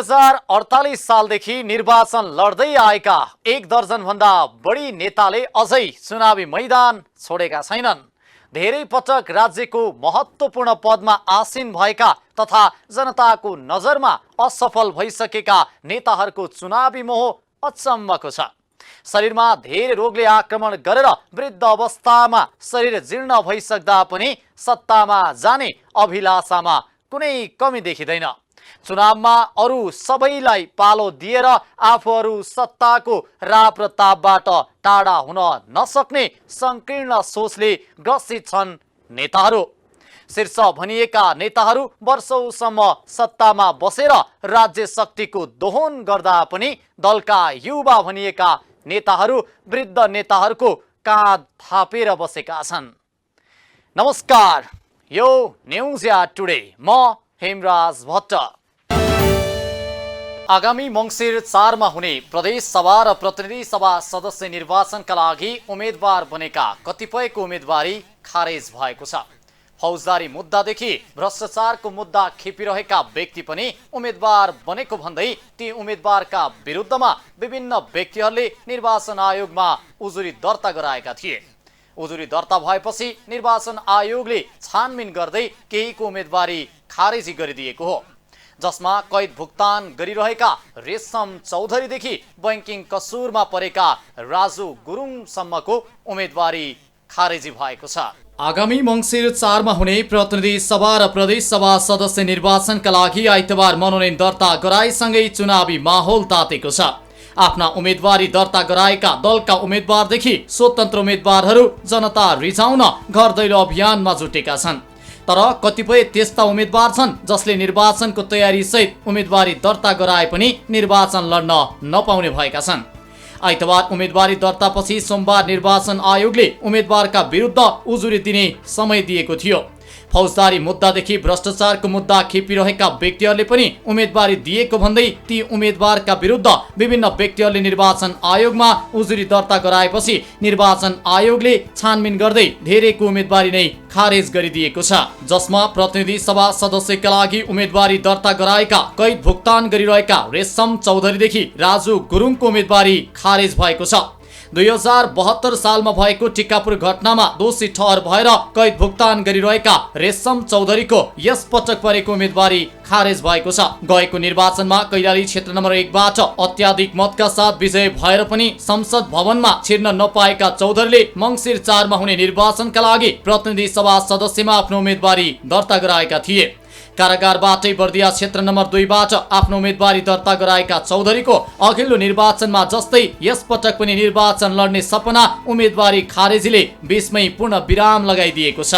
2048 सालदेखि निर्वाचन लड्दै आएका 1 दर्जनभन्दा बढी नेताले अझै चुनावी मैदान छोडेका छैनन्। धेरै पटक राज्यको महत्त्वपूर्ण पदमा आसीन भएका तथा जनताको नजरमा असफल भइसकेका नेताहरूको चुनावी मोह अचम्मको छ। शरीरमा धेरै रोगले आक्रमण गरेर वृद्ध अवस्थामा शरीर जीर्ण भइसक्दा पनि सत्तामा जाने अभिलाषामा कुनै कमी देखिँदैन। चुनावमा अरू सबैलाई पालो दिएर आफूहरू सत्ताको राप र तापबाट टाढा हुन नसक्ने संकीर्ण सोचले ग्रसित छन् नेताहरू। शीर्ष भनिएका नेताहरू वर्षौंसम्म सत्तामा बसेर राज्य शक्तिको दोहन गर्दा पनि दलका युवा भनिएका नेताहरू वृद्ध नेताहरूको काँध थापेर बसेका छन्। नमस्कार, यो न्युज या टुडे, म हेमराज भट्ट। आगामी मङ्सिर 4 मा हुने प्रदेश सभा र प्रतिनिधि सभा सदस्य निर्वाचनका लागि उम्मेदवार बनेका कतिपयको उम्मेदवारी खारेज भएको छ। फौजदारी मुद्दादेखि भ्रष्टाचारको मुद्दा खेपिरहेका व्यक्ति पनि उम्मेदवार बनेको भन्दै ती उम्मेदवारका विरुद्धमा विभिन्न व्यक्तिहरूले निर्वाचन आयोगमा उजुरी दर्ता गराएका थिए। उजुरी दर्ता भएपछि निर्वाचन आयोगले छानबिन गर्दै केहीको उम्मेदवारी खारेजी गरिदिएको हो, जसमा कैद भुक्तान गरिरहेका रेशम चौधरीदेखि बैंकिङ कसुरमा परेका राजु गुरुङसम्मको उम्मेदवारी खारेजी भएको छ। आगामी मङ्सिर 4 मा हुने प्रतिनिधि सभा र प्रदेश सभा सदस्य निर्वाचनका लागि आइतबार मनोनयन दर्ता गराएसँगै चुनावी माहौल तातेको छ। आफ्ना उम्मेदवारी दर्ता गराएका दलका उम्मेदवारदेखि स्वतन्त्र उम्मेदवारहरू जनता रिझाउन घर दैलो अभियानमा जुटेका छन्। तर कतिपय त्यस्ता उम्मेदवार छन् जसले निर्वाचनको तयारी सहित उम्मेदवारी दर्ता गराए पनि निर्वाचन लड्न नपाउने भएका छन्। आइतबार उम्मेदवारी दर्तापछि सोमबार निर्वाचन आयोगले उम्मेदवारका विरुद्ध उजुरी दिने समय दिएको थियो। फौजदारी मुद्दादेखि भ्रष्टाचारको मुद्दा खेपिरहेका व्यक्तिहरूले पनि उम्मेदवारी दिएको भन्दै ती उम्मेदवारका विरुद्ध विभिन्न व्यक्तिहरूले निर्वाचन आयोगमा उजुरी दर्ता गराएपछि निर्वाचन आयोगले छानबिन गर्दै धेरैको उम्मेदवारी नै खारेज गरिदिएको छ, जसमा प्रतिनिधि सभा सदस्यका लागि उम्मेदवारी दर्ता गराएका कैद भुक्तान गरिरहेका रेशम चौधरीदेखि राजु गुरुङको उम्मेदवारी खारेज भएको छ। 2072 सालमा भएको टिकापुर घटनामा दोषी ठहर भएर कैद भुक्तान गरिरहेका रेशम चौधरीको यस पटक परेको उम्मेदवारी खारेज भएको छ। गएको निर्वाचनमा कैलाली क्षेत्र नम्बर 1 बाट अत्याधिक मतका साथ विजय भएर पनि संसद भवनमा छिर्न नपाएका चौधरीले मङ्सिर 4 मा हुने निर्वाचनका लागि प्रतिनिधि सभा सदस्यमा आफ्नो उम्मेदवारी दर्ता गराएका थिए। कारागारबाटै बर्दिया क्षेत्र नम्बर 2 बाट आफ्नो उम्मेदवारी दर्ता गराएका चौधरीको अघिल्लो निर्वाचनमा जस्तै यस पटक पनि निर्वाचन लड्ने सपना उम्मेदवारी खारेजीले बीचमै पूर्ण विराम लगाइदिएको छ।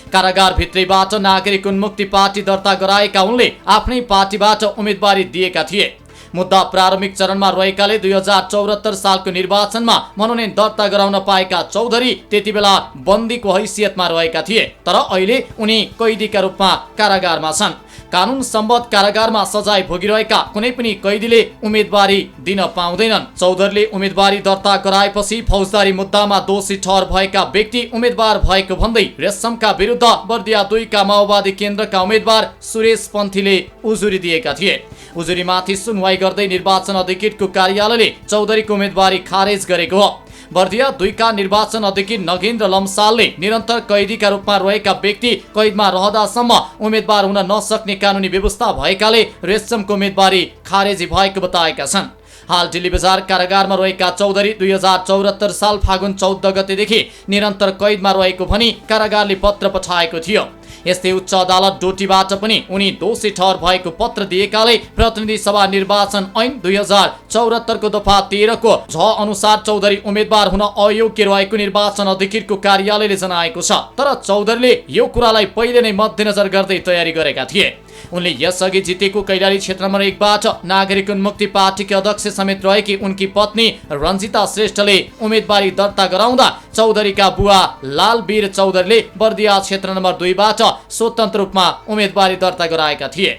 कारागार भित्रैबाट नागरिक उन्मुक्ति पार्टी दर्ता गराएका उनले आफ्नै पार्टीबाट उम्मेदवारी दिएका थिए। मुद्दा प्रारम्भिक चरणमा रहेकाले 2074 सालको निर्वाचनमा मनोनयन दर्ता गराउन पाएका चौधरी त्यति बेला बन्दीको हैसियतमा रहेका थिए, तर अहिले उनी कैदीका रूपमा कारागारमा छन्। कानुन सम्बद्ध कारागारमा सजाय भोगिरहेका कुनै पनि कैदीले उम्मेदवारी दिन पाउँदैनन्। चौधरीले उम्मेदवारी दर्ता गराएपछि फौजदारी मुद्दामा दोषी ठहर भएका व्यक्ति उम्मेदवार भएको भन्दै रेशमका विरुद्ध बर्दिया 2 का माओवादी केन्द्रका उम्मेदवार सुरेश पन्थीले उजुरी दिएका थिए। उजुरीमाथि सुनवाई गर्दै निर्वाचन अधिकृतको कार्यालयले चौधरीको उम्मेदवारी खारेज गरेको हो। बर्दिया 2 का निर्वाचन अधिकृत नगेन्द्र लम्सालले निरन्तर कैदीका रूपमा रहेका व्यक्ति कैदमा रहँदासम्म उम्मेदवार हुन नसक्ने कानुनी व्यवस्था भएकाले रेशमको उम्मेदवारी खारेजी भएको बताएका छन्। हाल दिल्ली बजार कारागारमा रहेका चौधरी 2074 साल फागुन 14 गतेदेखि निरन्तर कैदमा रहेको भनी कारागारले पत्र पठाएको थियो। यस्तै उच्च अदालत डोटीबाट पनि उनी दोषी ठहर भएको पत्र दिएकाले प्रतिनिधि सभा निर्वाचन ऐन 2074 को दफा 13 को झ अनुसार चौधरी उम्मेदवार हुन अयोग्य रहेको निर्वाचन अधिकृतको कार्यालयले जनाएको छ। तर चौधरीले यो कुरालाई पहिले नै मध्यनजर गर्दै तयारी गरेका थिए। उनले यसअघि जितेको कैलाली क्षेत्र नम्बर 1 बाट नागरिक उन्मुक्ति पार्टीकी अध्यक्ष समेत रहेकी उनकी पत्नी रञ्जिता श्रेष्ठले उम्मेदवारी दर्ता गराउँदा चौधरीका बुवा लालवीर चौधरीले बर्दिया क्षेत्र नम्बर 2 बाट स्वतन्त्र रूपमा उम्मेदवारी दर्ता गराएका थिए।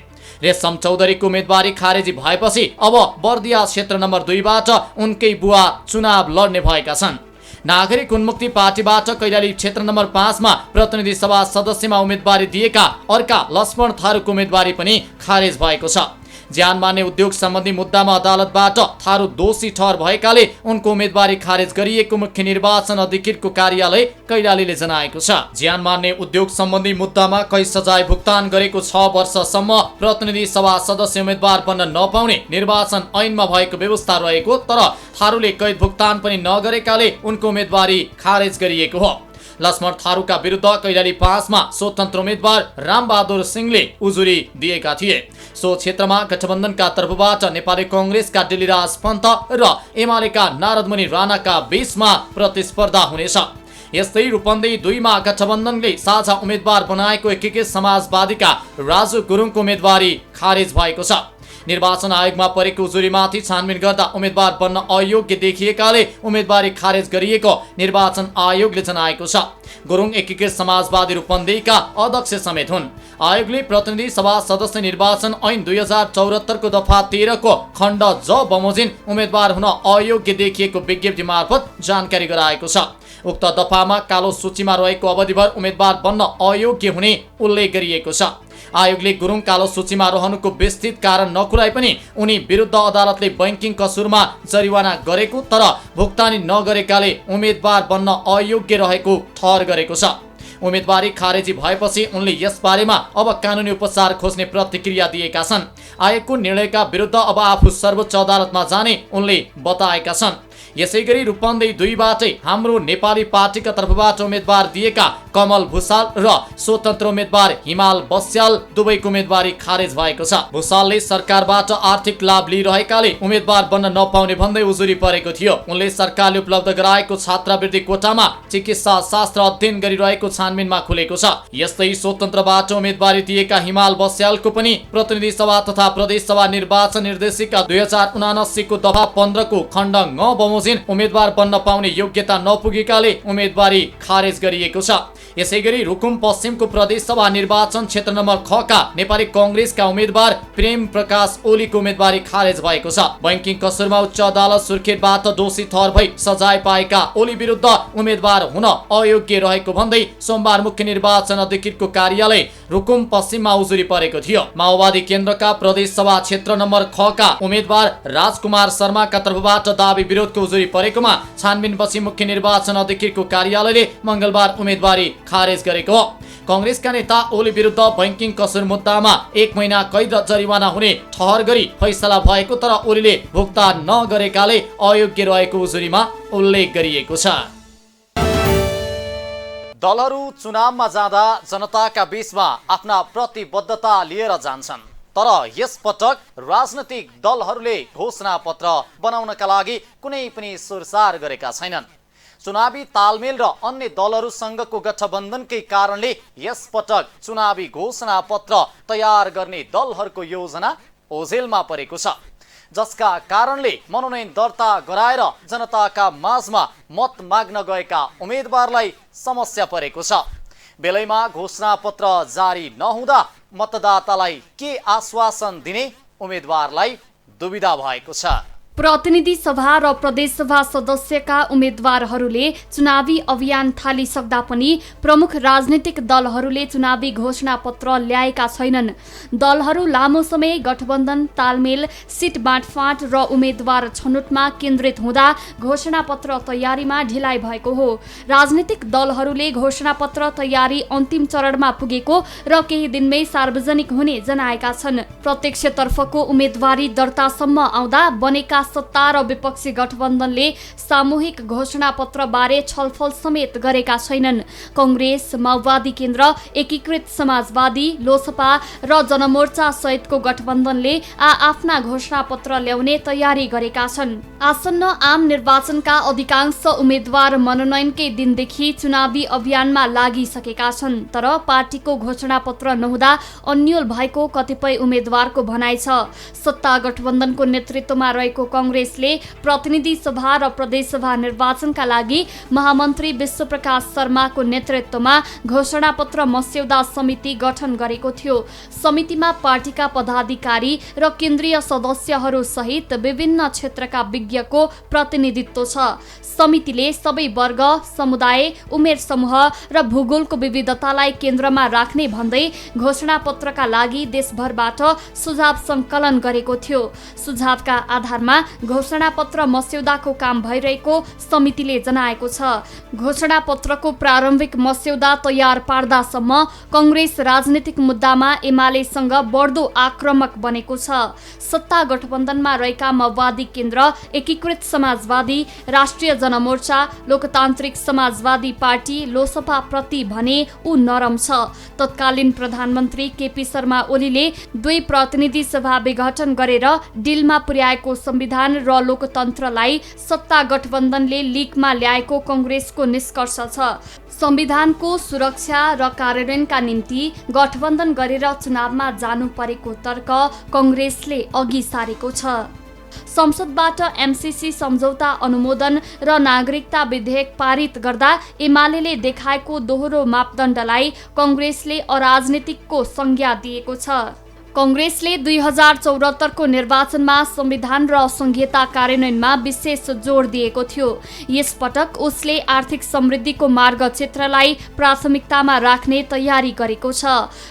रेशम चौधरीको उम्मेदवारी खारेजी भएपछि अब बर्दिया क्षेत्र नम्बर 2 बाट उनकै बुवा चुनाव लड्ने भएका छन्। नागरिक उन्मुक्ति पार्टीबाट कैलाली क्षेत्र नम्बर 5 मा प्रतिनिधि सभा सदस्यमा उम्मेदवारी दिएका अर्का लक्ष्मण थारूको उम्मेदवारी पनि खारेज भएको छ। ज्यान मार्ने उद्योग सम्बन्धी मुद्दामा अदालतबाट थारू दोषी ठहर भएकाले उनको उम्मेदवारी खारेज गरिएको मुख्य निर्वाचन अधिकृतको कार्यालय कैलालीले जनाएको छ। ज्यान मार्ने उद्योग सम्बन्धी मुद्दामा कैद सजाय भुक्तान गरेको 6 वर्षसम्म प्रतिनिधि सभा सदस्य उम्मेदवार बन्न नपाउने निर्वाचन ऐनमा भएको व्यवस्था रहेको, तर थारूले कैद भुक्तान पनि नगरेकाले उनको उम्मेदवारी खारेज गरिएको हो। लक्ष्मण थारूका विरुद्ध कैलाली 5 मा स्वतन्त्र उम्मेदवार रामबहादुर सिंहले उजुरी दिएका थिए। सो क्षेत्रमा गठबन्धनका तर्फबाट नेपाली कांग्रेसका डिलिराज पन्त र एमालेका नारदमुनि राणाका बीचमा प्रतिस्पर्धा हुनेछ। यस्तै रूपन्देही 2 मा गठबन्धनले साझा उम्मेदवार बनाएको एकीकृत समाजवादीका राजु गुरुङको उम्मेदवारी खारेज भएको छ। निर्वाचन आयोगमा परेको उजुरीमाथि छानबिन गर्दा उम्मेदवार बन्न अयोग्य देखिएकाले उम्मेदवारी खारेज गरिएको निर्वाचन आयोगले जनाएको छ। गुरुङ एकीकृत समाजवादी रूपन्देहीका अध्यक्ष समेत हुन्। आयोगले प्रतिनिधि सभा सदस्य निर्वाचन ऐन 2074 को दफा 13 को खण्ड ज बमोजिम उम्मेदवार हुन अयोग्य देखिएको विज्ञप्ति मार्फत जानकारी गराएको छ। उक्त दफामा कालो सूचीमा रहेको अवधिभर उम्मेदवार बन्न अयोग्य हुने उल्लेख गरिएको छ। आयोगले गुरुङ कालो सूचीमा रहनुको विस्तृत कारण नखुलाइ पनि उनी विरुद्ध अदालतले बैंकिङ कसुरमा जरिवाना गरेको तर भुक्तानी नगरेकाले उम्मेदवार बन्न अयोग्य रहेको ठहर गरेको छ। उम्मेदवारी खारेजी भएपछि उनले यसबारेमा अब कानुनी उपचार खोज्ने प्रतिक्रिया दिएका छन्। आयोगको निर्णयका विरुद्ध अब आफू सर्वोच्च अदालतमा जाने उनले बताएका छन्। यसैगरी रूपन्देही 2 बाटै हाम्रो नेपाली पार्टीका तर्फबाट उम्मेदवार दिएका कमल भुसाल र स्वतन्त्र उम्मेदवार हिमाल बस्याल दुवैको उम्मेदवारी खारेज भएको छ। भुसालले सरकारबाट आर्थिक लाभ लिइरहेकाले उम्मेदवार बन्न नपाउने भन्दै उजुरी परेको थियो। उनले सरकारले उपलब्ध गराएको छात्रवृत्ति कोटामा चिकित्सा शास्त्र अध्ययन गरिरहेको छानबिनमा खुलेको छ। यस्तै स्वतन्त्रबाट उम्मेदवारी दिएका हिमाल बस्यालको पनि प्रतिनिधि सभा तथा प्रदेश सभा निर्वाचन निर्देशिका 2079 को दफा 15 को खण्ड ङ बमोजिम उम्मेदवार बन्न पाउने योग्यता नपुगेकाले उम्मेदवारी खारेज गरिएको छ। यसैगरी रुकुम पश्चिमको प्रदेश सभा निर्वाचन क्षेत्र नम्बर 6 का नेपाली कांग्रेसका उम्मेदवार प्रेम प्रकाश ओलीको उम्मेदवारी खारेज भएको छ। बैंकिङ कसुरमा उच्च अदालत सुर्खेतबाट दोषी ठहर भई सजाय पाएका ओली विरुद्ध उम्मेदवार हुन अयोग्य रहेको भन्दै सोमबार मुख्य निर्वाचन अधिकृतको कार्यालय रुकुम पश्चिममा उजुरी परेको थियो। माओवादी केन्द्रका प्रदेश सभा क्षेत्र नम्बर 6 का उम्मेदवार राजकुमार शर्माका तर्फबाट दाबी विरोधको उजुरी परेकोमा छानबिनपछि मुख्य निर्वाचन अधिकृतको कार्यालयले मंगलबार उम्मेदवारी खारेज गरेको हो। कांग्रेसका नेता ओली विरुद्ध बैंकिङ कसुर मुद्दामा 1 महिना कैद र जरिवाना हुने ठहर गरी फैसला भएको तर ओलीले भुक्तान नगरेकाले अयोग्य रहेको उजुरीमा उल्लेख गरिएको छ। दलहरू चुनावमा जाँदा जनताका बीचमा आफ्ना प्रतिबद्धता लिएर जान्छन्, तर यस पटक राजनैतिक दलहरूले घोषणा पत्र बनाउनका लागि कुनै पनि सुरसार गरेका छैनन्। चुनावी तालमेल र अन्य दलहरूसँगको गठबन्धनकै कारणले यस पटक चुनावी घोषणा पत्र तयार गर्ने दलहरूको योजना ओझेलमा परेको छ, जसका कारणले मनोनयन दर्ता गराएर जनताका माझमा मत माग्न गएका उम्मेदवारलाई समस्या परेको छ। बेलैमा घोषणा पत्र जारी नहुँदा मतदातालाई के आश्वासन दिने उम्मेदवारलाई दुविधा भएको छ। प्रतिनिधि सभा र प्रदेश सभा सदस्यका उम्मेदवारहरूले चुनावी अभियान थालिसक्दा पनि प्रमुख राजनीतिक दलहरूले चुनावी घोषणा पत्र ल्याएका छैनन्। दलहरू लामो समय गठबन्धन तालमेल, सिट बाँडफाँड र उम्मेदवार छनौटमा केन्द्रित हुँदा घोषणा पत्र तयारीमा ढिलाइ भएको हो। राजनीतिक दलहरूले घोषणा पत्र तयारी अन्तिम चरणमा पुगेको र केही दिनमै सार्वजनिक हुने जनाएका छन्। प्रत्यक्षतर्फको उम्मेदवारी दर्तासम्म आउँदा बनेका सत्ता र विपक्षी गठबन्धनले सामूहिक घोषणा पत्र बारे छलफल समेत गरेका छैनन्। कांग्रेस, माओवादी केन्द्र, एकीकृत समाजवादी, लोसपा र जनमोर्चा सहितको गठबन्धनले आफ्ना घोषणा पत्र ल्याउने तयारी गरेका छन्। आसन्न आम निर्वाचनका अधिकांश उम्मेदवार मनोनयनकै दिनदेखि चुनावी अभियानमा लागिसकेका छन्, तर पार्टीको घोषणा पत्र नहुँदा अन्यल भएको कतिपय उम्मेदवारको भनाइ छ। सत्ता गठबन्धनको नेतृत्वमा रहेको कांग्रेसले प्रतिनिधि सभा र प्रदेशसभा निर्वाचनका लागि महामन्त्री विश्वप्रकाश शर्माको नेतृत्वमा घोषणापत्र मस्यौदा समिति गठन गरेको थियो। समितिमा पार्टीका पदाधिकारी र केन्द्रीय सदस्यहरू सहित विभिन्न क्षेत्रका विज्ञको प्रतिनिधित्व छ। समितिले सबै वर्ग, समुदाय, उमेर समूह र भूगोलको विविधतालाई केन्द्रमा राख्ने भन्दै घोषणापत्रका लागि देशभरबाट सुझाव सङ्कलन गरेको थियो। सुझावका आधारमा घोषणापत्र मस्यौदाको काम भइरहेको समितिले जनाएको छ। घोषणापत्रको प्रारम्भिक मस्यौदा तयार पार्दासम्म कांग्रेस राजनीतिक मुद्दामा एमालेसँग बढ्दो आक्रामक बनेको छ। सत्ता गठबन्धनमा रहेका माओवादी केन्द्र, एकीकृत समाजवादी, राष्ट्रिय जनमोर्चा, लोकतान्त्रिक समाजवादी पार्टी, लोसपा प्रति भने ऊ नरम छ। तत्कालीन प्रधानमन्त्री केपी शर्मा ओलीले 2 प्रतिनिधि सभा विघटन गरेर डिलमा पुर्याएको संविधान र लोकतन्त्रलाई सत्ता गठबन्धनले लिकमा ल्याएको कांग्रेसको निष्कर्ष छ। संविधानको सुरक्षा र कार्यान्वयनका निम्ति गठबन्धन गरेर चुनावमा जानु परेको तर्क कांग्रेसले अघि सारेको छ। संसदबाट एमसीसी सम्झौता अनुमोदन र नागरिकता विधेयक पारित गर्दा एमालेले देखाएको दोहोरो मापदण्डलाई कांग्रेसले अराजनीतिकको संज्ञा दिएको छ। कांग्रेसले 2074 को निर्वाचनमा संविधान र संहिता कार्यान्वयनमा विशेष जोड दिएको थियो। यसपटक उसले आर्थिक समृद्धिको मार्ग क्षेत्रलाई प्राथमिकतामा राख्ने तयारी गरेको छ।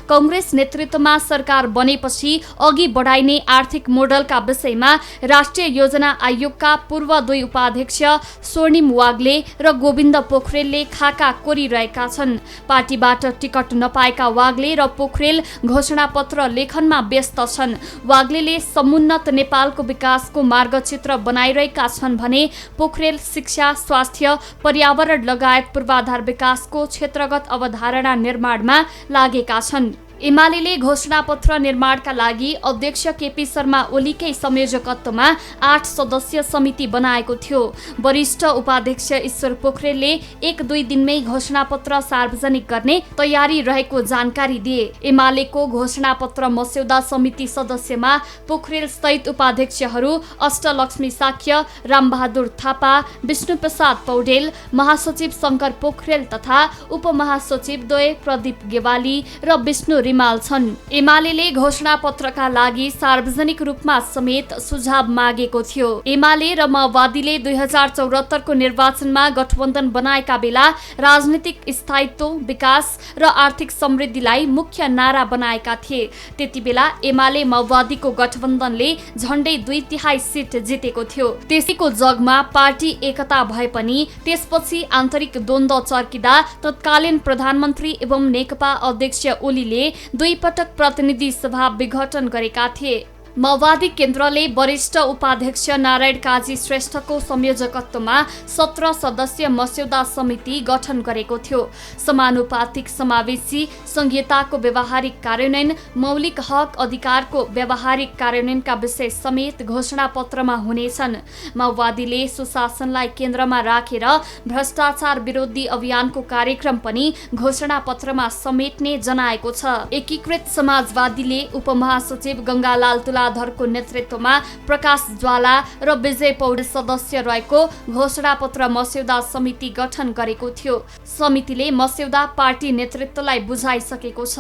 कांग्रेस नेतृत्वमा सरकार बनेपछि अघि बढाइने आर्थिक मोडलका विषयमा राष्ट्रिय योजना आयोगका पूर्व 2 उपाध्यक्ष स्वर्णिम वाग्ले र गोविन्द पोखरेलले खाका कोरिरहेका छन्। पार्टीबाट टिकट नपाएका वाग्ले र पोखरेल घोषणापत्र लेखनमा व्यस्त छन्। वाग्लेले समुन्नत नेपालको विकासको मार्गचित्र बनाइरहेका छन् भने पोखरेल शिक्षा, स्वास्थ्य, पर्यावरण लगायत पूर्वाधार विकासको क्षेत्रगत अवधारणा निर्माणमा लागेका छन्। एमालेले घोषणापत्र निर्माणका लागि अध्यक्ष केपी शर्मा ओलीकै संयोजकत्वमा 8 सदस्यीय समिति बनाएको थियो। वरिष्ठ उपाध्यक्ष ईश्वर पोखरेलले 1-2 दिनमै घोषणापत्र सार्वजनिक गर्ने तयारी रहेको जानकारी दिए। एमालेको घोषणापत्र मस्यौदा समिति सदस्यमा पोखरेल सहित उपाध्यक्षहरू अष्टलक्ष्मी साक्य, रामबहादुर थापा, विष्णुप्रसाद पौडेल, महासचिव शङ्कर पोखरेल तथा उपमहासचिव द्वय प्रदीप गेवाली र विष्णु रिमाल छन्। एमालेले घोषणापत्रका लागि सार्वजनिक रूपमा समेत सुझाव मागेको थियो। एमाले र माओवादीले 2074 को निर्वाचनमा गठबन्धन बनाएका बेला राजनीतिक स्थायित्व, विकास र आर्थिक समृद्धिलाई मुख्य नारा बनाएका थिए। त्यति बेला एमाले माओवादीको गठबन्धनले झण्डै 2/3 सिट जितेको थियो। त्यसैको जगमा पार्टी एकता भए पनि त्यसपछि आन्तरिक द्वन्द्व चर्किँदा तत्कालीन प्रधानमन्त्री एवं नेकपा अध्यक्ष ओलीले 2 पटक प्रतिनिधि सभा विघटन गरेका थिए। माओवादी केन्द्रले वरिष्ठ उपाध्यक्ष नारायण काजी श्रेष्ठको संयोजकत्वमा 17 सदस्यीय मस्यौदा समिति गठन गरेको थियो। समानुपातिक समावेशी, संहिताको व्यावहारिक कार्यान्वयन, मौलिक हक अधिकारको व्यावहारिक कार्यान्वयनका विषय समेत घोषणापत्रमा हुनेछन्। माओवादीले सुशासनलाई केन्द्रमा राखेर भ्रष्टाचार विरोधी अभियानको कार्यक्रम पनि घोषणापत्रमा समेट्ने जनाएको छ। एकीकृत समाजवादीले उपमहासचिव गंगालाल तुलाधरको नेतृत्वमा प्रकाश ज्वाला र विजय पौडेल सदस्य रहेको घोषणापत्र मस्यौदा समिति गठन गरेको थियो। समितिले मस्यौदा पार्टी नेतृत्वलाई बुझाइसकेको छ।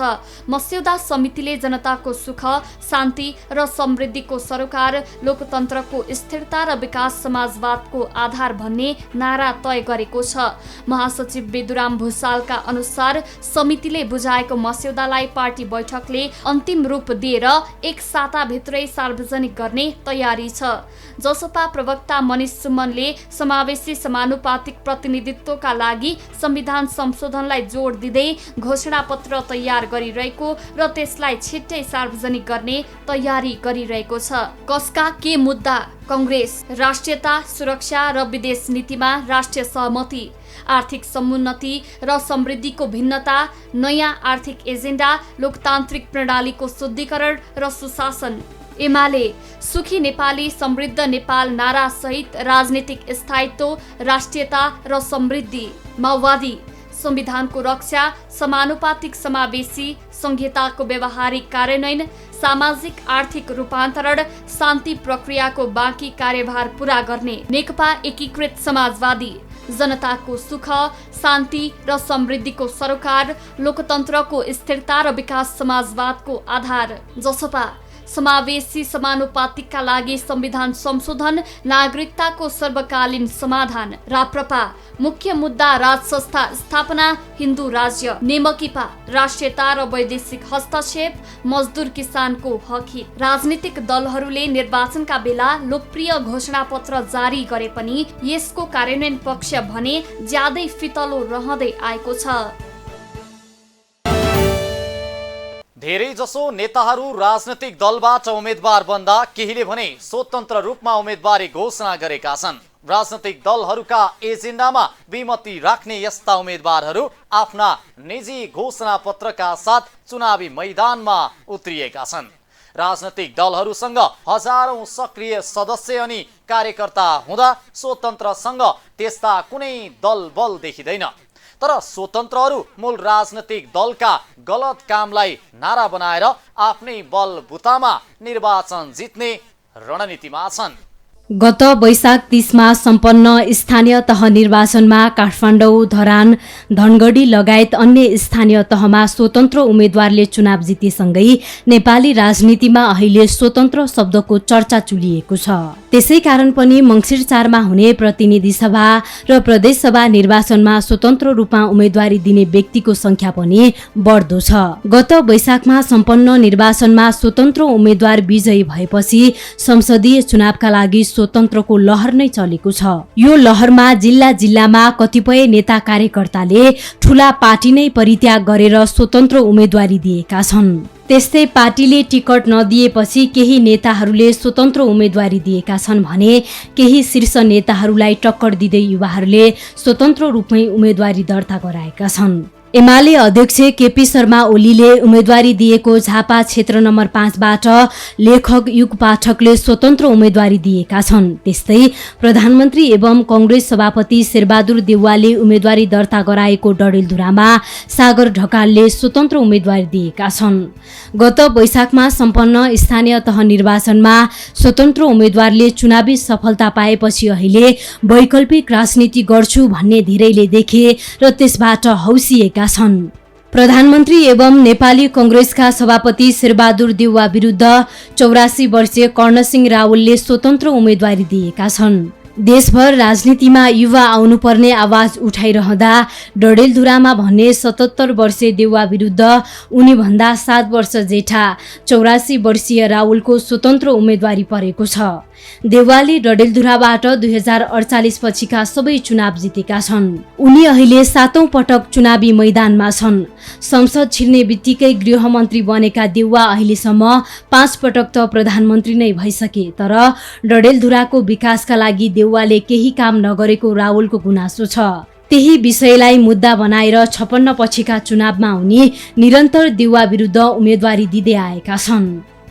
मस्यौदा समितिले जनताको सुख, शान्ति र समृद्धिको सरोकार, लोकतन्त्रको स्थिरता र विकास समाजवादको आधार भन्ने नारा तय गरेको छ। महासचिव बेदुराम भुसालका अनुसार समितिले बुझाएको मस्यौदालाई पार्टी बैठकले अन्तिम रूप दिएर एक साताभित्रै सार्वजनिक गर्ने तयारी छ। जसपा प्रवक्ता मनिष सुमनले समावेशी समानुपातिक प्रतिनिधित्वका लागि संविधान संशोधनलाई जोड दिँदै घोषणापत्र तयार गरिरहेको र त्यसलाई छिट्टै सार्वजनिक गर्ने तयारी गरिरहेको छ। कसका के मुद्दा? कांग्रेस राष्ट्रियता, सुरक्षा र विदेश नीतिमा राष्ट्रिय सहमति, आर्थिक समुन्नति र समृद्धिको भिन्नता, नयाँ आर्थिक एजेन्डा, लोकतान्त्रिक प्रणालीको शुद्धिकरण र सुशासन। एमाले सुखी नेपाली, समृद्ध नेपाल नारा सहित राजनीतिक स्थायित्व, राष्ट्रियता र समृद्धि। माओवादी संविधानको रक्षा, समानुपातिक समावेशी, संहिताको व्यवहारिक कार्यान्वयन, सामाजिक आर्थिक रूपान्तरण, शान्ति प्रक्रियाको बाँकी कार्यभार पूरा गर्ने नेकपा एकीकृत समाजवादी, जनताको सुख, शान्ति र समृद्धिको सरोकार, लोकतन्त्रको स्थिरता र विकास समाजवादको आधार, जसपा समावेशी समानुपातिकका लागि संविधान संशोधन, नागरिकताको सर्वकालीन समाधान, राप्रपा मुख्य मुद्दा राज संस्था स्थापना, हिन्दू राज्य, नेमकीपा राष्ट्रियता र वैदेशिक हस्तक्षेप, मजदुर किसानको हक हित। राजनीतिक दलहरूले निर्वाचनका बेला लोकप्रिय घोषणापत्र जारी गरे पनि यसको कार्यान्वयन पक्ष भने ज्यादै फितलो रहँदै आएको छ। धेरैजसो नेताहरू राजनैतिक दलबाट उम्मेदवार बन्दा केहीले भने स्वतन्त्र रूपमा उम्मेदवारी घोषणा गरेका छन्। राजनैतिक दलहरूका एजेन्डामा विमति राख्ने यस्ता उम्मेदवारहरू आफ्ना निजी घोषणा पत्रका साथ चुनावी मैदानमा उत्रिएका छन्। राजनैतिक दलहरूसँग हजारौं सक्रिय सदस्य अनि कार्यकर्ता हुँदा स्वतन्त्रसँग त्यस्ता कुनै दल बल देखिँदैन। तर स्वतन्त्रहरू मूल राजनैतिक दलका गलत कामलाई नारा बनाएर आफ्नै बलबुतामा निर्वाचन जित्ने रणनीतिमा छन्। गत वैशाख 30 मा सम्पन्न स्थानीय तह निर्वाचनमा काठमाडौँ, धरान, धनगढी लगायत अन्य स्थानीय तहमा स्वतन्त्र उम्मेद्वारले चुनाव जितेसँगै नेपाली राजनीतिमा अहिले स्वतन्त्र शब्दको चर्चा चुलिएको छ। त्यसै कारण पनि मङ्सिर 4 मा हुने प्रतिनिधि सभा र प्रदेशसभा निर्वाचनमा स्वतन्त्र रूपमा उम्मेदवारी दिने व्यक्तिको संख्या पनि बढ्दो छ। गत वैशाखमा सम्पन्न निर्वाचनमा स्वतन्त्र उम्मेद्वार विजयी भएपछि संसदीय चुनावका लागि स्वतन्त्रको लहर नै चलेको छ। यो लहरमा जिल्ला जिल्लामा कतिपय नेता कार्यकर्ताले ठूला पार्टी नै परित्याग गरेर स्वतन्त्र उम्मेदवारी दिएका छन्। त्यस्तै पार्टीले टिकट नदिएपछि केही नेताहरूले स्वतन्त्र उम्मेदवारी दिएका छन् भने केही शीर्ष नेताहरूलाई टक्कर दिँदै युवाहरूले स्वतन्त्र रूपमै उम्मेदवारी दर्ता गराएका छन्। एमाले अध्यक्ष केपी शर्मा ओलीले उम्मेदवारी दिएको झापा क्षेत्र नम्बर 5 बाट लेखक युग पाठकले स्वतन्त्र उम्मेदवारी दिएका छन्। त्यस्तै प्रधानमन्त्री एवं कांग्रेस सभापति शेरबहादुर देउवाले उम्मेदवारी दर्ता गराएको डडेलधुरामा सागर ढकालले स्वतन्त्र उम्मेदवारी दिएका छन्। गत वैशाखमा सम्पन्न स्थानीय तह निर्वाचनमा स्वतन्त्र उम्मेदवारले चुनावी सफलता पाएपछि अहिले वैकल्पिक राजनीति गर्छु भन्ने धेरैले देखे र त्यसबाट हौसिएका छन्। प्रधानमन्त्री एवं नेपाली कांग्रेसका सभापति शेरबहादुर देउवा विरुद्ध 84 वर्षीय कर्णसिंह रावलले स्वतन्त्र उम्मेदवारी दिएका छन्। देशभर राजनीतिमा युवा आउनुपर्ने आवाज उठाइरहँदा डडेलधुरामा भने 77 वर्षीय देउवा विरुद्ध उनीभन्दा 7 वर्ष जेठा 84 वर्षीय रावलको स्वतन्त्र उम्मेदवारी परेको छ। देउवाले डडेलधुराबाट 2048 पछिका सबै चुनाव जितेका छन्। उनी अहिले 7औं पटक चुनावी मैदानमा छन्। संसद छिर्ने बित्तिकै गृहमन्त्री बनेका देउवा अहिलेसम्म 5 पटक त प्रधानमन्त्री नै भइसके। तर डडेलधुराको विकासका लागि देउवाले केही काम नगरेको रावलको गुनासो छ। त्यही विषयलाई मुद्दा बनाएर 56 पछिका चुनावमा उनी निरन्तर देउवा विरुद्ध उम्मेदवारी दिँदै आएका छन्।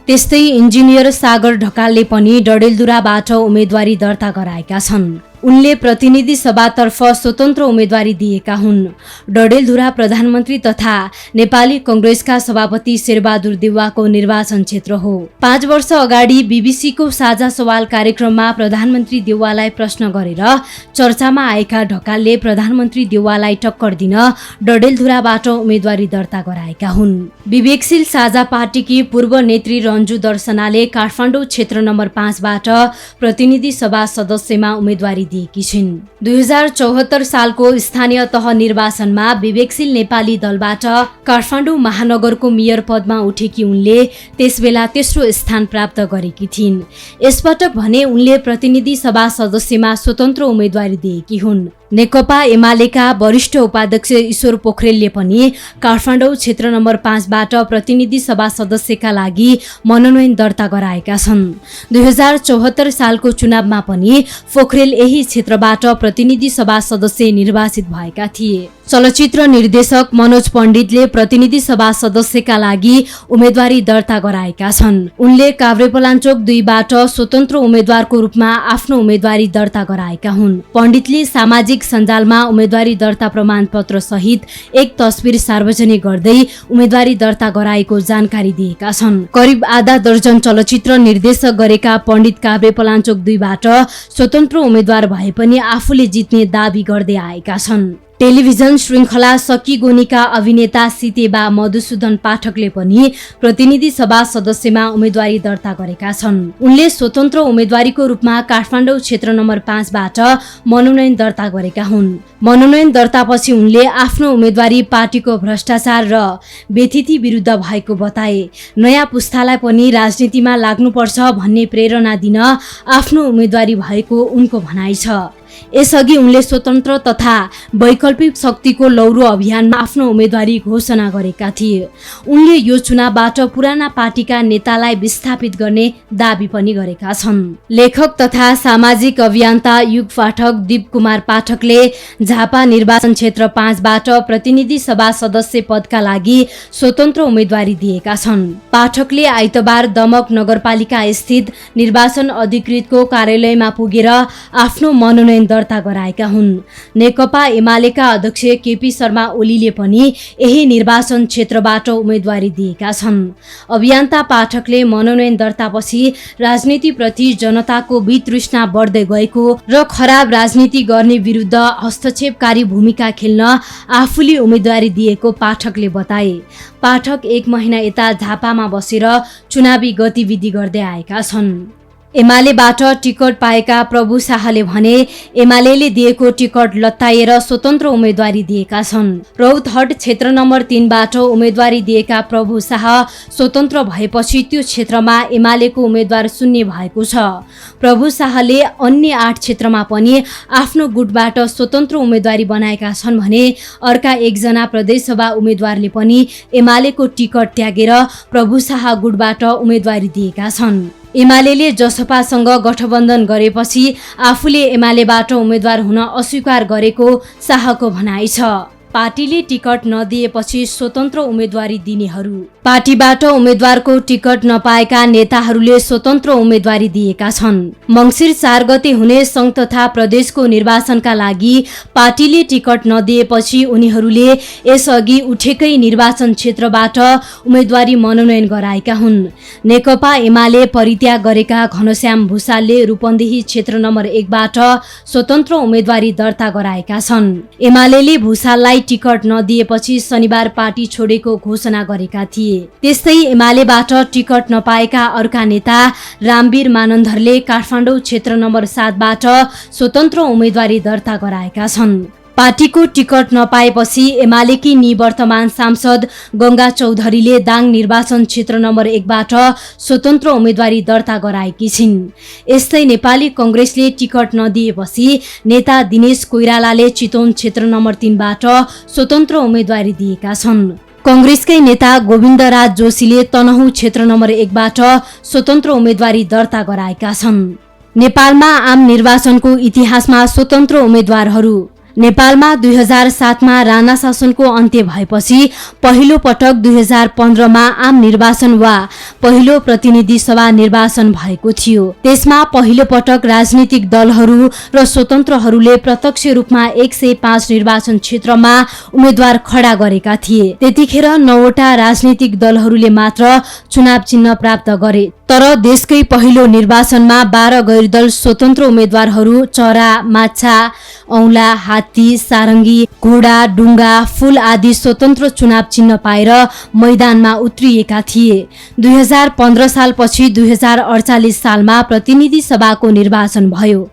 त्यस्तै इन्जिनियर सागर ढकालले पनि डडेलधुराबाट उम्मेदवारी दर्ता गराएका छन्। उनले प्रतिनिधि सभातर्फ स्वतन्त्र उम्मेदवारी दिएका हुन्। डडेलधुरा प्रधानमन्त्री तथा नेपाली कांग्रेसका सभापति शेरबहादुर देउवाको निर्वाचन क्षेत्र हो। 5 वर्ष अगाडि बीबीसीको साझा सवाल कार्यक्रममा प्रधानमन्त्री देउवालाई प्रश्न गरेर चर्चामा आएका ढकालले प्रधानमन्त्री देउवालाई टक्कर दिन डडेलधुराबाट उम्मेदवारी दर्ता गराएका हुन्। विवेकशील साझा पार्टीकी पूर्व नेत्री रन्जु दर्शनाले काठमाडौँ क्षेत्र नम्बर 5 बाट प्रतिनिधि सभा सदस्यमा उम्मेदवारी दिएकी छिन्। 2074 सालको स्थानीय तह निर्वाचनमा विवेकशील नेपाली दलबाट काठमाडौँ महानगरको मेयर पदमा उठेकी उनले त्यसबेला तेस्रो स्थान प्राप्त गरेकी थिइन्। यसपटक भने उनले प्रतिनिधि सभा सदस्यमा स्वतन्त्र उम्मेदवारी दिएकी हुन्। नेकपा एमालेका वरिष्ठ उपाध्यक्ष ईश्वर पोखरेलले पनि काठमाडौँ क्षेत्र नम्बर 5 बाट प्रतिनिधि सभा सदस्यका लागि मनोनयन दर्ता गराएका छन्। 2074 सालको चुनावमा पनि पोखरेल यही क्षेत्रबाट प्रतिनिधि सभा सदस्य निर्वाचित भएका थिए। चलचित्र निर्देशक मनोज पण्डितले प्रतिनिधि सभा सदस्यका लागि उम्मेदवारी दर्ता गराएका छन्। उनले काभ्रेपलाञ्चोक 2 बाट स्वतन्त्र उम्मेदवारको रूपमा आफ्नो उम्मेदवारी दर्ता गराएका हुन्। पण्डितले सामाजिक सामाजिक सञ्जालमा उम्मेदवारी दर्ता प्रमाणपत्र सहित एक तस्बिर सार्वजनिक गर्दै उम्मेदवारी दर्ता गराएको जानकारी दिएका छन्। करिब आधा दर्जन चलचित्र निर्देशक गरेका पण्डित काभ्रे पलाञ्चोक 2 बाट स्वतन्त्र उम्मेद्वार भए पनि आफूले जित्ने दाबी गर्दै आएका छन्। टेलिभिजन श्रृङ्खला सकिगोनीका अभिनेता सितेबा मधुसूदन पाठकले पनि प्रतिनिधि सभा सदस्यमा उम्मेदवारी दर्ता गरेका छन्। उनले स्वतन्त्र उम्मेदवारीको रूपमा काठमाडौँ क्षेत्र नम्बर 5 बाट मनोनयन दर्ता गरेका हुन्। मनोनयन दर्तापछि उनले आफ्नो उम्मेदवारी पार्टीको भ्रष्टाचार र बेथिति विरुद्ध भएको बताए। नयाँ पुस्तालाई पनि राजनीतिमा लाग्नुपर्छ भन्ने प्रेरणा दिन आफ्नो उम्मेदवारी भएको उनको भनाइ छ। यसअघि उनले स्वतन्त्र तथा वैकल्पिक शक्तिको लौरो अभियानमा आफ्नो उम्मेदवारी घोषणा गरेका थिए। उनले यो चुनावबाट पुराना पार्टीका नेतालाई विस्थापित गर्ने दाबी पनि गरेका छन्। लेखक तथा सामाजिक अभियन्ता युग पाठक दीप कुमार पाठकले झापा निर्वाचन क्षेत्र 5 बाट प्रतिनिधि सभा सदस्य पदका लागि स्वतन्त्र उम्मेदवारी दिएका छन्। पाठकले आइतबार दमक नगरपालिका स्थित निर्वाचन अधिकृतको कार्यालयमा पुगेर आफ्नो मनोनयन दर्ता गराएका हुन्। नेकपा एमालेका अध्यक्ष केपी शर्मा ओलीले पनि यही निर्वाचन क्षेत्रबाट उम्मेदवारी दिएका छन्। अभियन्ता पाठकले मनोनयन दर्तापछि राजनीतिप्रति जनताको वितृष्णा बढ्दै गएको र खराब राजनीति गर्ने विरुद्ध हस्तक्षेपकारी भूमिका खेल्न आफूले उम्मेदवारी दिएको पाठकले बताए। पाठक 1 महिना यता झापामा बसेर चुनावी गतिविधि गर्दै आएका छन्। एमालेबाट टिकट पाएका प्रभु शाहले भने एमालेले दिएको टिकट लत्ताएर स्वतन्त्र उम्मेदवारी दिएका छन्। रौतहट क्षेत्र नम्बर 3 बाट उम्मेदवारी दिएका प्रभु शाह स्वतन्त्र भएपछि त्यो क्षेत्रमा एमालेको उम्मेदवार शून्य भएको छ। प्रभु शाहले अन्य 8 क्षेत्रमा पनि आफ्नो गुटबाट स्वतन्त्र उम्मेदवारी बनाएका छन् भने अर्का एकजना प्रदेशसभा उम्मेदवारले पनि एमालेको टिकट त्यागेर प्रभु शाह गुटबाट उम्मेदवारी दिएका छन्। एमालेले जसपासँग गठबन्धन गरेपछि आफूले एमालेबाट उम्मेदवार हुन अस्वीकार गरेको शाहको भनाइ छ। पार्टीले टिकट नदिएपछि स्वतन्त्र उम्मेदवारी दिनेहरू। पार्टीबाट उम्मेदवारको टिकट नपाएका नेताहरूले स्वतन्त्र उम्मेदवारी दिएका छन्। मङ्सिर 4 गते हुने सङ्घ तथा प्रदेशको निर्वाचनका लागि पार्टीले टिकट नदिएपछि उनीहरूले यसअघि उठेकै निर्वाचन क्षेत्रबाट उम्मेदवारी मनोनयन गराएका हुन्। नेकपा एमाले परित्याग गरेका घनश्याम भुसालले रूपन्देही क्षेत्र नम्बर 1 बाट स्वतन्त्र उम्मेदवारी दर्ता गराएका छन्। एमालेले भुसाललाई टिकट नदिएपछि शनिबार पार्टी छोडेको घोषणा गरेका थिए। त्यस्तै एमालेबाट टिकट नपाएका अर्का नेता रामवीर मानन्धरले काठमाडौँ क्षेत्र नम्बर 7 बाट स्वतन्त्र उम्मेदवारी दर्ता गराएका छन्। पार्टीको टिकट नपाएपछि एमालेकी निवर्तमान सांसद गंगा चौधरीले दाङ निर्वाचन क्षेत्र नम्बर 1 बाट स्वतन्त्र उम्मेदवारी दर्ता गराएकी छिन्। यस्तै नेपाली कंग्रेसले टिकट नदिएपछि नेता दिनेश कोइरालाले चितवन क्षेत्र नम्बर 3 बाट स्वतन्त्र उम्मेदवारी दिएका छन्। कंग्रेसकै नेता गोविन्दराज जोशीले तनहुँ क्षेत्र नम्बर 1 बाट स्वतन्त्र उम्मेदवारी दर्ता गराएका छन्। नेपालमा आम निर्वाचनको इतिहासमा स्वतन्त्र उम्मेदवारहरू। नेपालमा 2007 मा राणा शासनको अन्त्य भएपछि पहिलो पटक 2015 मा आम निर्वाचन वा पहिलो प्रतिनिधि सभा निर्वाचन भएको थियो। त्यसमा पहिलो पटक राजनीतिक दलहरू र स्वतन्त्रहरूले प्रत्यक्ष रूपमा 105 निर्वाचन क्षेत्रमा उम्मेद्वार खडा गरेका थिए। त्यतिखेर 9 वटा राजनीतिक दलहरूले मात्र चुनाव चिन्ह प्राप्त गरे। तर देशकै पहिलो निर्वाचनमा 12 गैरदल स्वतन्त्र उम्मेद्वारहरू चरा, माछा, औंला, हात्ती, सारंगी, घोडा, डुङ्गा, फूल आदि स्वतन्त्र चुनाव चिन्ह पाएर मैदानमा उत्रिएका थिए। 2015 सालपछि 2048 सालमा प्रतिनिधि सभाको निर्वाचन भयो।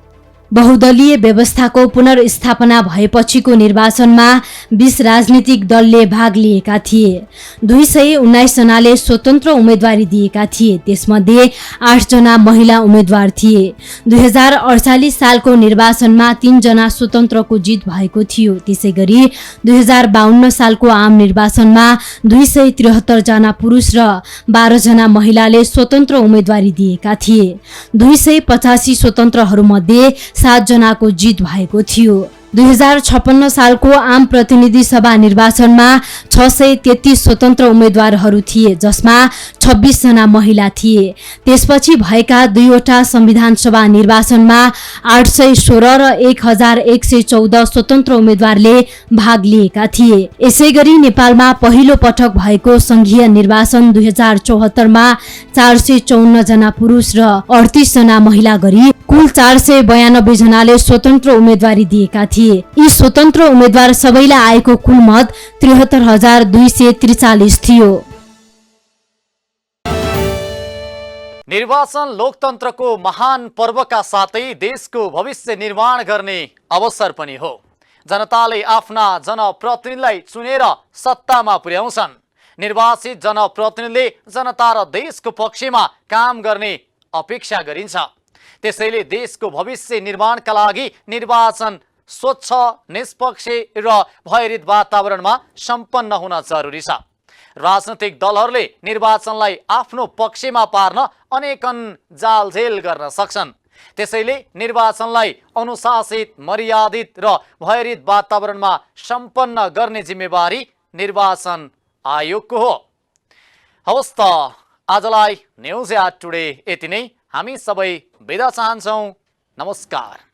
बहुदलीय व्यवस्थाको पुनर्स्थापना भएपछिको निर्वाचनमा 20 राजनीतिक दलले भाग लिएका थिए। 219 जनाले स्वतन्त्र उम्मेदवारी दिएका थिए। त्यसमध्ये 8 जना महिला उम्मेदवार थिए। 2048 सालको निर्वाचनमा 3 जना स्वतन्त्रको जित भएको थियो। त्यसैगरी 2052 सालको आम निर्वाचनमा 273 जना पुरुष र 12 जना महिलाले स्वतन्त्र उम्मेदवारी दिएका थिए। 285 स्वतन्त्रहरूमध्ये 7 जनाको जित भएको थियो। 2056 सालको आम प्रतिनिधि सभा निर्वाचनमा 633 स्वतन्त्र उम्मेद्वारहरू थिए, जसमा 26 जना महिला थिए। त्यसपछि भएका 2वटा संविधान सभा निर्वाचनमा 816 र 1114 स्वतन्त्र उम्मेद्वारले भाग लिएका थिए। यसैगरी नेपालमा पहिलो पटक भएको संघीय निर्वाचन 2074 मा 454 जना पुरुष र 38 जना महिला गरी कुल 492 जनाले स्वतन्त्र उम्मेदवारी दिएका थिए। यी स्वतन्त्र उम्मेद्वार सबैलाई आएको कुल मत 73,243 थियो। निर्वाचन लोकतन्त्रको महान पर्वका साथै देशको भविष्य निर्माण गर्ने अवसर पनि हो। जनताले आफ्ना जनप्रतिनिधिलाई चुनेर सत्तामा पुर्याउँछन्। निर्वाचित जनप्रतिनिधिले जनता र देशको पक्षमा काम गर्ने अपेक्षा गरिन्छ। त्यसैले देशको भविष्य निर्माणका लागि निर्वाचन स्वच्छ, निष्पक्ष र भयरहित वातावरणमा सम्पन्न हुन जरुरी छ। राजनैतिक दलहरूले निर्वाचनलाई आफ्नो पक्षमा पार्न अनेकन जालझेल गर्न सक्छन्। त्यसैले निर्वाचनलाई अनुशासित, मर्यादित र भयरहित वातावरणमा सम्पन्न गर्ने जिम्मेवारी निर्वाचन आयोगको हो। हवस् त आजलाई न्युज एट टुडे यति नै। हामी सबै बिदा चाहन्छौँ। नमस्कार।